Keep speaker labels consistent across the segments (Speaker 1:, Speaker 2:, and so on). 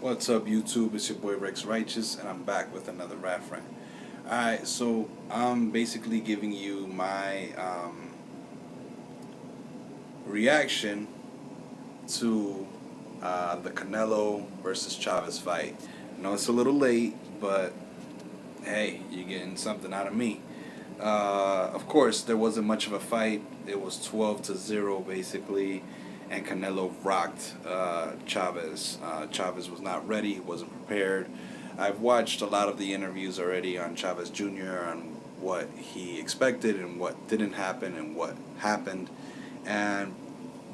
Speaker 1: What's up, YouTube? It's your boy Rex Righteous, and I'm back with another rap rant. Alright, so I'm basically giving you my reaction to the Canelo versus Chavez fight. I know it's a little late, but hey, you're getting something out of me. Of course, there wasn't much of a fight. It was 12-0 basically, and Canelo rocked Chavez. Chavez was not ready. He wasn't prepared. I've watched a lot of the interviews already on Chavez Jr. on what he expected and what didn't happen and what happened, and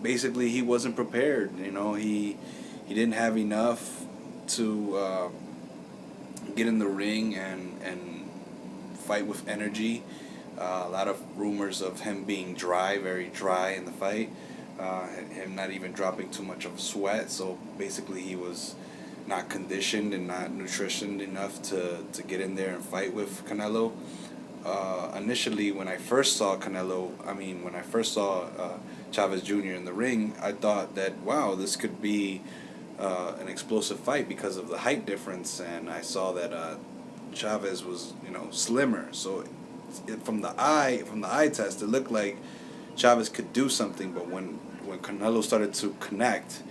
Speaker 1: basically he wasn't prepared. He didn't have enough to get in the ring and fight with energy. A lot of rumors of him being dry, very dry in the fight. Him not even dropping too much of sweat. So basically, he was not conditioned and not nutritioned enough to get in there and fight with Canelo. Initially, when I first saw Chavez Jr. in the ring, I thought that, wow, this could be an explosive fight because of the height difference, and I saw that Chavez was, slimmer. So from the eye test, it looked like Chavez could do something. But when Canelo started to connect,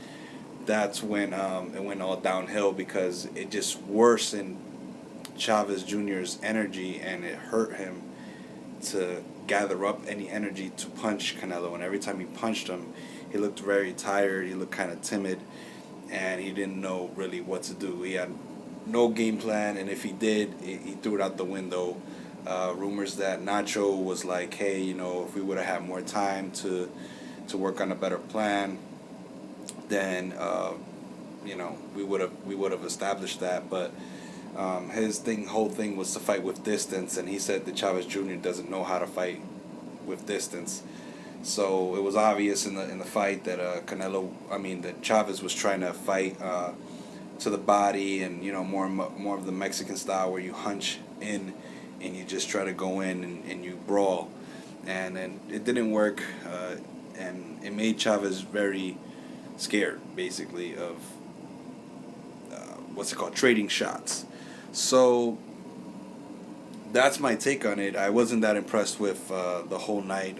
Speaker 1: that's when it went all downhill, because it just worsened Chavez Jr.'s energy, and it hurt him to gather up any energy to punch Canelo. And every time he punched him, he looked very tired. He looked kind of timid, and he didn't know really what to do. He had no game plan, and if he did, he threw it out the window. Rumors that Nacho was like, hey, if we would have had more time to work on a better plan, then we would have established that. But his whole thing was to fight with distance, and he said that Chavez Jr. doesn't know how to fight with distance. So it was obvious in the fight that that Chavez was trying to fight to the body, and more of the Mexican style, where you hunch in and you just try to go in and you brawl, and it didn't work, and it made Chavez very scared, basically, of what's it called, trading shots. So that's my take on it. I wasn't that impressed with the whole night.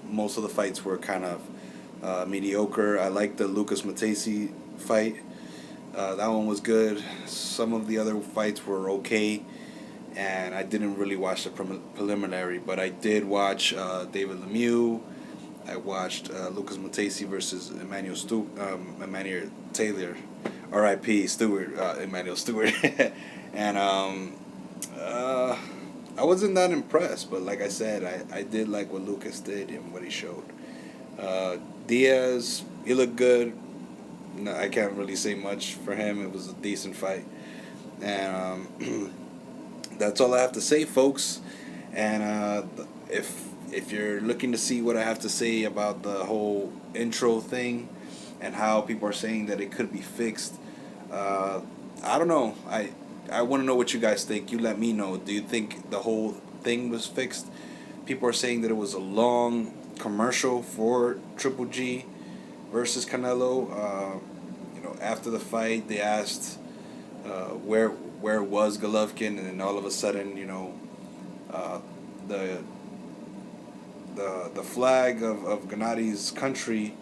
Speaker 1: Most of the fights were kind of mediocre. I liked the Lucas Matesi fight. That one was good. Some of the other fights were okay, and I didn't really watch the preliminary, but I did watch David Lemieux. I watched Lucas Matesi versus Emmanuel Taylor, R.I.P. Stewart, Emmanuel Stewart, and I wasn't that impressed. But like I said, I did like what Lucas did and what he showed. Diaz, he looked good. No, I can't really say much for him. It was a decent fight, and that's all I have to say, folks. And if you're looking to see what I have to say about the whole intro thing and how people are saying that it could be fixed, I don't know. I want to know what you guys think. You let me know. Do you think the whole thing was fixed? People are saying that it was a long commercial for Triple G versus Canelo. After the fight, they asked where was Golovkin, and then all of a sudden, the the flag of Gennadi's country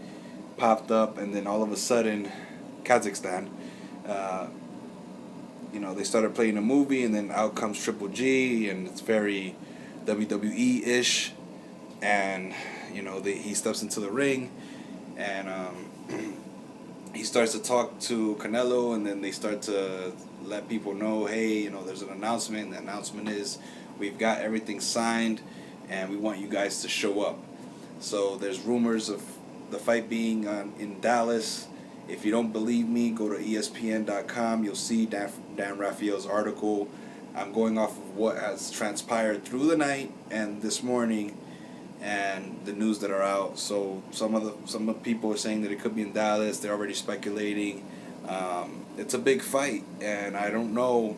Speaker 1: popped up, and then all of a sudden, Kazakhstan. They started playing a movie, and then out comes Triple G, and it's very WWE-ish, and he steps into the ring, and he starts to talk to Canelo, and then they start to let people know, hey, there's an announcement. The announcement is, we've got everything signed, and we want you guys to show up. So there's rumors of the fight being in Dallas. If you don't believe me, go to ESPN.com. You'll see Dan Raphael's article. I'm going off of what has transpired through the night and this morning, and the news that are out. So some of the people are saying that it could be in Dallas. They're already speculating. It's a big fight, and I don't know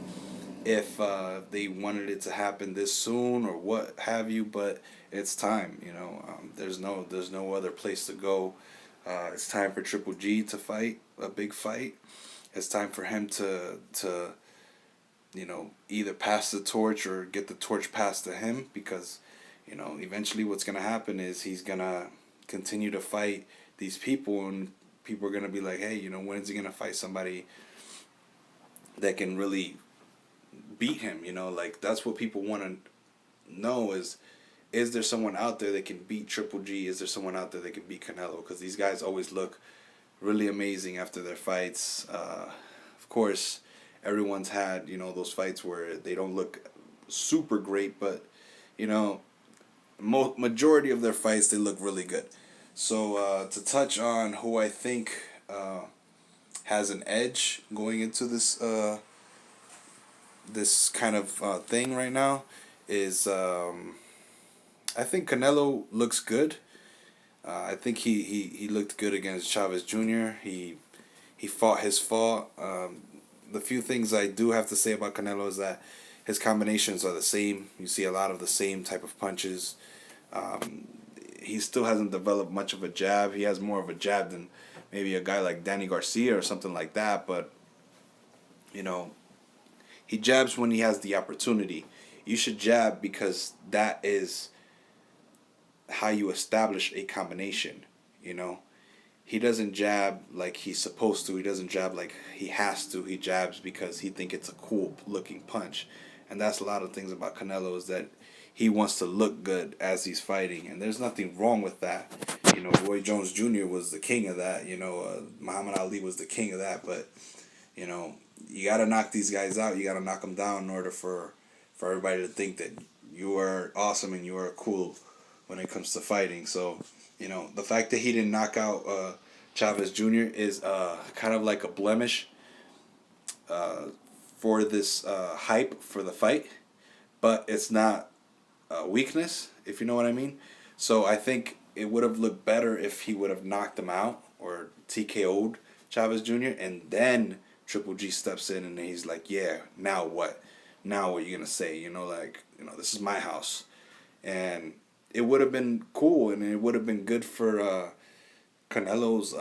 Speaker 1: if they wanted it to happen this soon or what have you, but it's time. There's no other place to go. It's time for Triple G to fight a big fight, It's time for him to either pass the torch or get the torch passed to him, because eventually what's gonna happen is he's gonna continue to fight these people, and people are gonna be like, hey, when is he gonna fight somebody that can really beat him? Like, that's what people want to know is there someone out there that can beat Triple G? Is there someone out there that can beat Canelo? Because these guys always look really amazing after their fights. Of course, everyone's had those fights where they don't look super great, but majority of their fights they look really good. So to touch on who I think has an edge going into this kind of thing right now is I think Canelo looks good. I think he looked good against Chavez Jr. He fought his fought. The few things I do have to say about Canelo is that his combinations are the same. You see a lot of the same type of punches. He still hasn't developed much of a jab. He has more of a jab than maybe a guy like Danny Garcia or something like that. But he jabs when he has the opportunity. You should jab because that is how you establish a combination. He doesn't jab like he's supposed to. He doesn't jab like he has to. He jabs because he think it's a cool looking punch. And that's a lot of things about Canelo, is that he wants to look good as he's fighting, and there's nothing wrong with that. Roy Jones Jr. was the king of that. Muhammad Ali was the king of that. But you got to knock these guys out. You got to knock them down in order for everybody to think that you are awesome and you are cool when it comes to fighting. So, the fact that he didn't knock out Chavez Jr. is kind of like a blemish for this hype for the fight, but it's not a weakness, if you know what I mean. So I think it would have looked better if he would have knocked him out or TKO'd Chavez Jr. and then Triple G steps in and he's like, yeah, now what? Now what you gonna say? This is my house. And it would have been cool, and it would have been good for Canelo's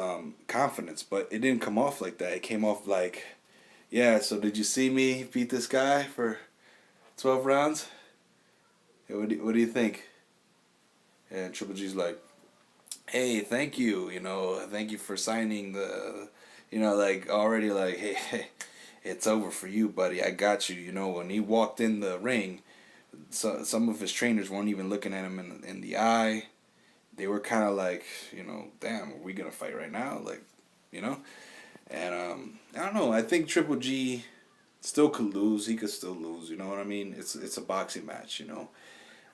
Speaker 1: confidence, but it didn't come off like that. It came off like, yeah, so did you see me beat this guy for 12 rounds? Hey, what do you think? And Triple G's like, hey, thank you, thank you for signing the, like already like, hey, it's over for you, buddy. I got you. When he walked in the ring, so some of his trainers weren't even looking at him in the eye. They were kind of like, damn, are we gonna fight right now? Like, and I don't know. I think Triple G still could lose. He could still lose. You know what I mean? It's a boxing match.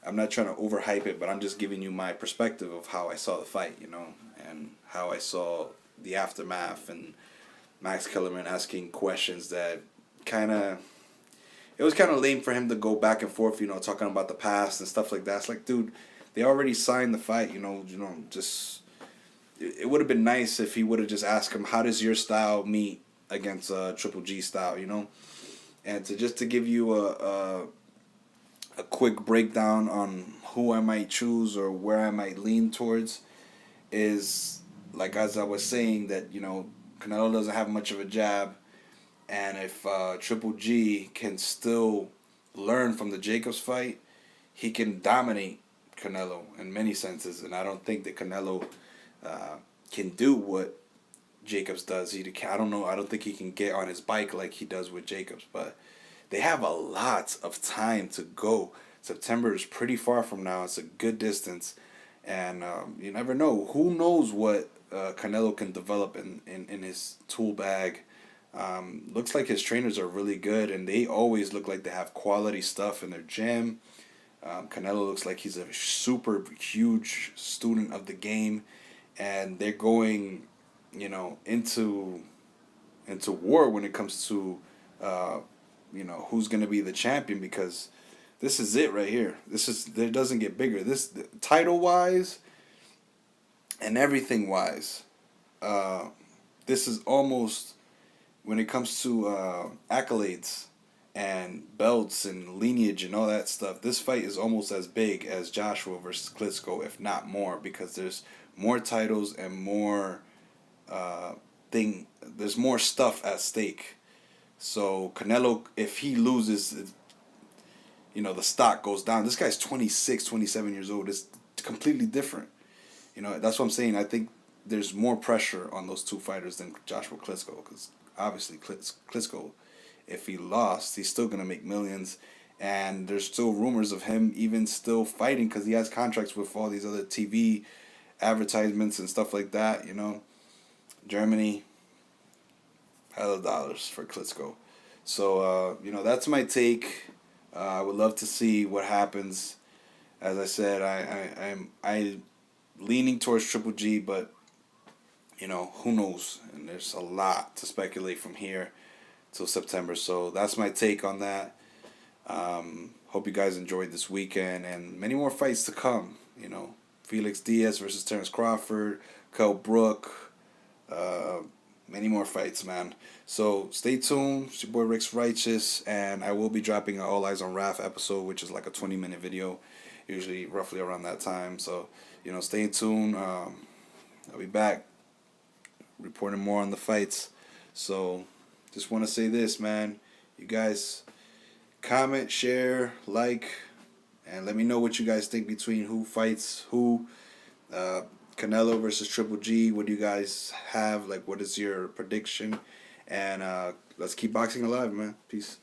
Speaker 1: I'm not trying to overhype it, but I'm just giving you my perspective of how I saw the fight. And how I saw the aftermath, and Max Kellerman asking questions that it was kind of lame for him to go back and forth, talking about the past and stuff like that. It's like, dude, they already signed the fight, just, it would have been nice if he would have just asked him, how does your style meet against Triple G style, and to give you a quick breakdown on who I might choose or where I might lean towards is, like, as I was saying, that, Canelo doesn't have much of a jab. And if Triple G can still learn from the Jacobs fight, he can dominate Canelo in many senses. And I don't think that Canelo can do what Jacobs does. I don't know. I don't think he can get on his bike like he does with Jacobs. But they have a lot of time to go. September is pretty far from now. It's a good distance. And you never know. Who knows what Canelo can develop in his tool bag. Looks like his trainers are really good, and they always look like they have quality stuff in their gym. Canelo looks like he's a super huge student of the game, and they're going, into war when it comes to, who's going to be the champion, because this is it right here. It doesn't get bigger. This title wise and everything wise, this is almost, when it comes to accolades and belts and lineage and all that stuff, this fight is almost as big as Joshua versus Klitschko, if not more, because there's more titles and more thing. There's more stuff at stake. So Canelo, if he loses, the stock goes down. This guy's 26, 27 years old. It's completely different. That's what I'm saying. I think there's more pressure on those two fighters than Joshua Klitschko, because obviously Klitschko, if he lost, he's still gonna make millions, and there's still rumors of him even still fighting because he has contracts with all these other TV advertisements and stuff like that. Germany, hella dollars for Klitschko. So that's my take. I would love to see what happens. As I said, I'm leaning towards Triple G, but who knows? And there's a lot to speculate from here till September. So that's my take on that. Hope you guys enjoyed this weekend, and many more fights to come. Felix Diaz versus Terrence Crawford, Kell Brook, many more fights, man. So stay tuned. It's your boy Rick's Righteous, and I will be dropping an All Eyes on Raph episode, which is like a 20-minute video, usually roughly around that time. So stay tuned. I'll be back reporting more on the fights. So just want to say this, man. You guys comment, share, like, and let me know what you guys think between who fights who. Canelo versus Triple G. What do you guys have? What is your prediction? And let's keep boxing alive, man. Peace.